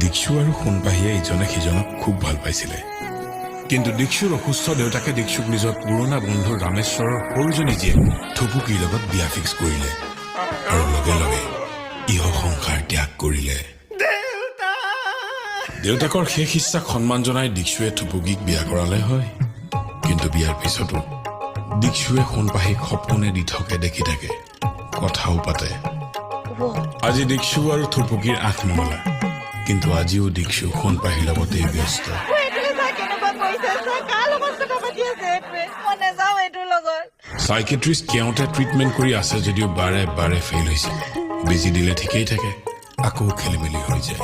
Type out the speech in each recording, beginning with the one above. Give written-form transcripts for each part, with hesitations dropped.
দীক্ষু আৰু সোণপাহীয়ে ইজনে সিজনক খুব ভাল পাইছিলে কিন্তু দীক্ষুৰ অসুস্থ দেউতাকে দীক্ষুক নিজৰ পুৰণা বন্ধু ৰামেশ্বৰৰ সৰুজনী জীয়েক থুপুকিৰ লগত বিয়া ফিক্স কৰিলে আৰু লগে লগে ইহ সংসাৰ ত্যাগ কৰিলে দেউতাকৰ শেষ ইচ্ছাক সন্মান জনাই দীক্ষুৱে থুপুকিক বিয়া কৰালে হয় কিন্তু বিয়াৰ পিছতো দীক্ষুৱে সোণপাহীক সপোনে দি থাকে দেখি থাকে কথাও পাতে আজি দীক্ষু আৰু থুপুকিৰ আঠ মঙলা কিন্তু আজিও দীক্ষু সোণপাহীৰ লগতেই ব্যস্ত সাইকেট্ৰিষ্ট কেওঁতে ট্ৰিটমেণ্ট কৰি আছে যদিও বাৰে বাৰে ফেইল হৈছে বেজি দিলে ঠিকেই থাকে আকৌ খেলি মেলি হৈ যায়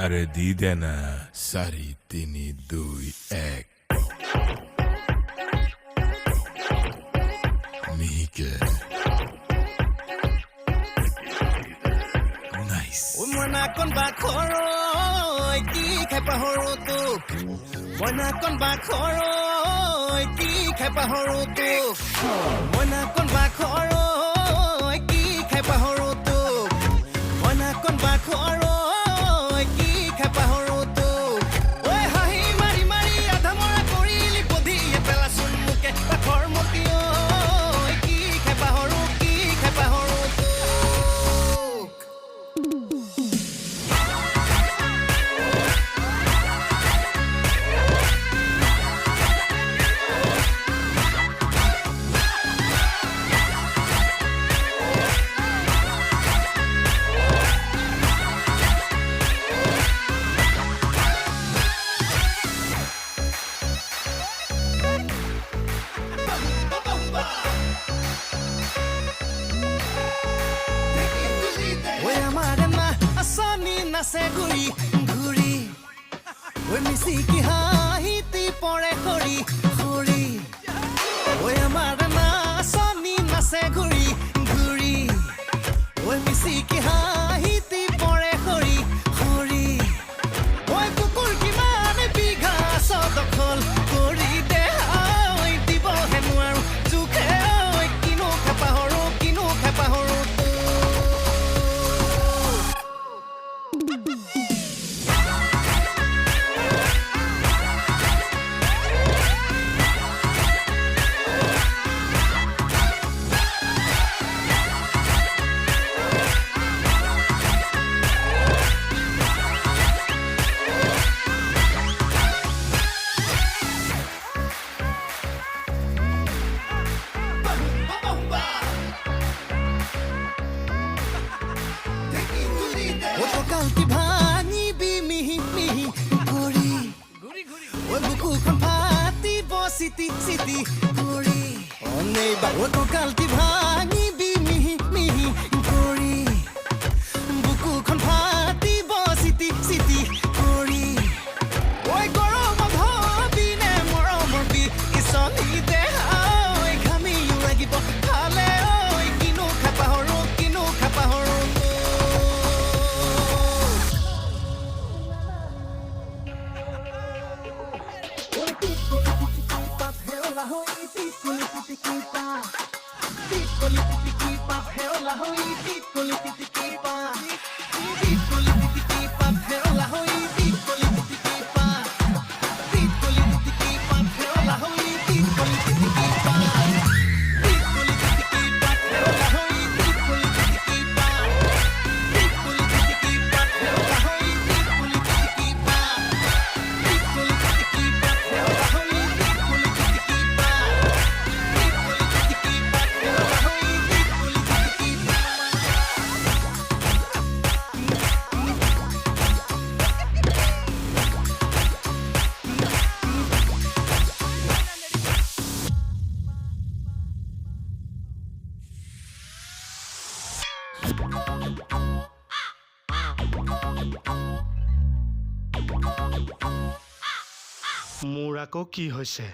আরে দি দে না 4 3 2 1 মিহিকে নাইস মনা কোন বা খৰৈ কি খাই পাহৰো তোক মনা কোন বা খৰৈ কি খাই পাহৰো তোক মনা কোন বা খৰৈ কি খাই পাহৰো তোক মনা কোন বা খৰৈ নাচে ঘূৰি ঘূৰি ঐ মিচিকি হাঁহিতি পৰে খৰি খৰি ঐ আমাৰ নাচনি নাচে ঘূৰি ঘূৰি ঐ মিচিকি হাঁহিতি পৰে খৰি খৰি ঐ কুকুৰ কিমান বিঘা দখল কৰি দে ঐ দিবহে নোৱাৰো জোখে ঐ কিনো খেপাহৰো কালটি ভাঙিবি মিহি মিহি কৰি ঐ বুকুখন ফাটিব চিটি চিটি কৰি অনেই বাবু কালটি ভাঙিবি মিহি মিহি কৰি বুকুখন ফাটিব চিটি চিটি কৰি ঐ গৰম ভাবি নে মৰমৰ বি ইছনি দেহ ঐ ঘামিও লাগিব ভালে ঐ কিনো খাপাহৰো মোৰ আকৌ কি হৈছে